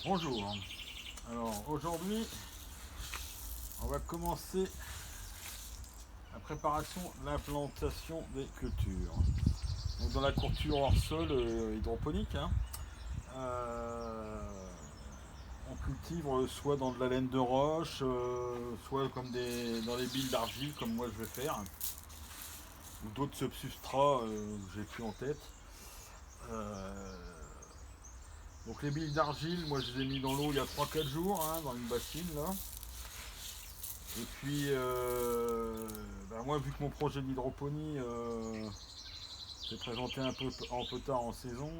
Bonjour. Alors aujourd'hui, on va commencer la préparation de l'implantation des cultures. Donc dans la culture hors sol hydroponique, euh, on cultive soit dans de la laine de roche, soit comme dans les billes d'argile comme moi je vais faire, ou d'autres substrats que j'ai plus en tête. Euh, donc les billes d'argile, moi je les ai mis dans l'eau il y a 3 4 jours, dans une bassine là. Et puis, moi, vu que mon projet d'hydroponie s'est présenté un peu tard en saison,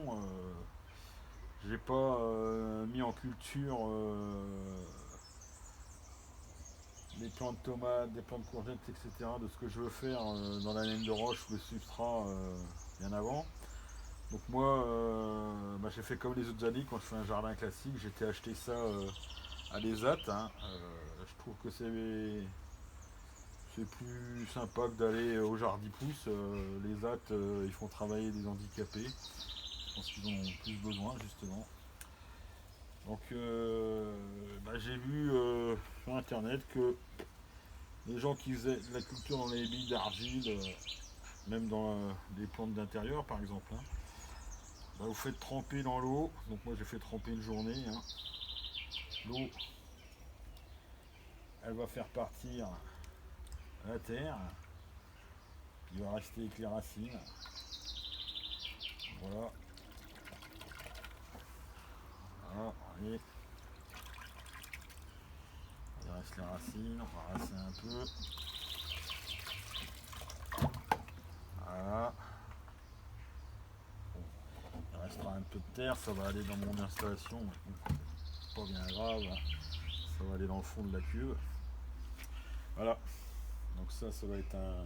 j'ai pas mis en culture des plants de tomates, des plants de courgettes, etc. de ce que je veux faire dans la laine de roche ou le substrat bien avant. Donc moi, j'ai fait comme les autres années quand je fais un jardin classique, j'étais acheté ça à l'ESAT. Je trouve que c'est plus sympa que d'aller au Jardipousse. Les AT, ils font travailler des handicapés. Je pense qu'ils en ont plus besoin, justement. Donc, j'ai vu sur internet que les gens qui faisaient de la culture dans les billes d'argile, même dans les plantes d'intérieur par exemple, vous faites tremper dans l'eau. Donc, moi j'ai fait tremper une journée. L'eau, elle va faire partir la terre. Il va rester avec les racines. Voilà. Voilà, allez. Il reste les racines, on va rincer un peu. Voilà. Bon, il restera un peu de terre, ça va aller dans mon installation, mais pas bien grave. Ça va aller dans le fond de la cuve. Voilà. Donc ça va être un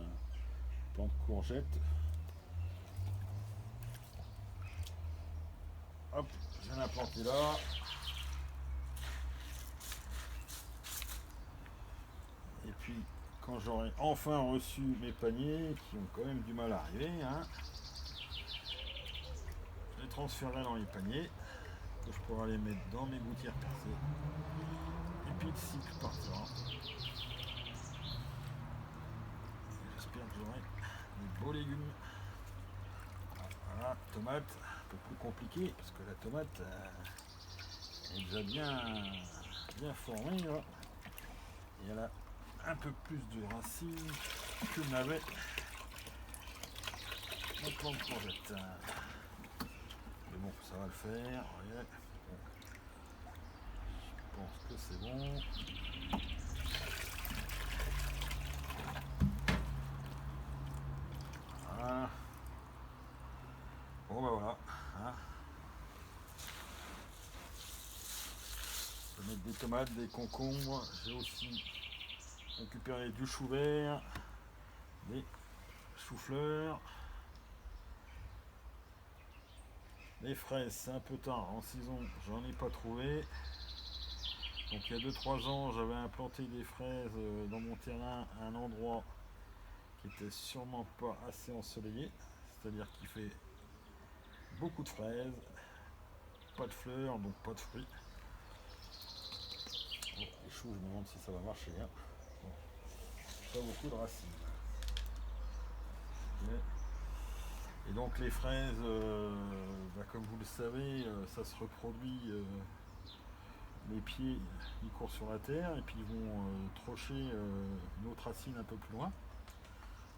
plant de courgette. Hop, je viens l'implanter là. Et puis, quand j'aurai enfin reçu mes paniers, qui ont quand même du mal à arriver, je les transférerai dans les paniers, que je pourrai les mettre dans mes gouttières percées. Et puis le cycle partira. J'espère que j'aurai des beaux légumes. Voilà, tomate, un peu plus compliqué, parce que la tomate est déjà bien formée là. Et elle a un peu plus de racines que n'avait mon plant de courgette. Mais bon, ça va le faire. Bon, je pense que c'est bon. Voilà. Bon voilà. Je vais mettre des tomates, des concombres. J'ai aussi récupéré du chou vert, des choux-fleurs. Les fraises, c'est un peu tard en saison, j'en ai pas trouvé. Donc il y a 2 3 ans, j'avais implanté des fraises dans mon terrain à un endroit qui était sûrement pas assez ensoleillé. C'est-à-dire qu'il fait beaucoup de fraises, pas de fleurs, donc pas de fruits. Bon, les choux, je me demande si ça va marcher. Bon, pas beaucoup de racines. Okay. Et donc les fraises, comme vous le savez, ça se reproduit. Les pieds, ils courent sur la terre et puis ils vont trocher une autre racine un peu plus loin.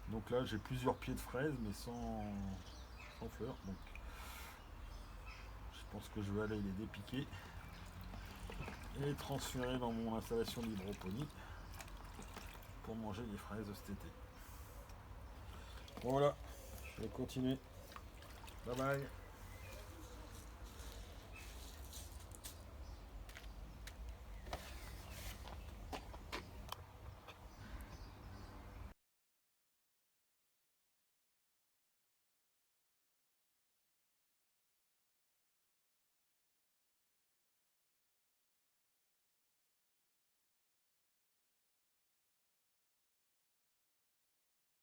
Donc là, j'ai plusieurs pieds de fraises, mais sans fleurs. Donc je pense que je vais aller les dépiquer et les transférer dans mon installation d'hydroponie pour manger des fraises cet été. Voilà, je vais continuer. Bye bye.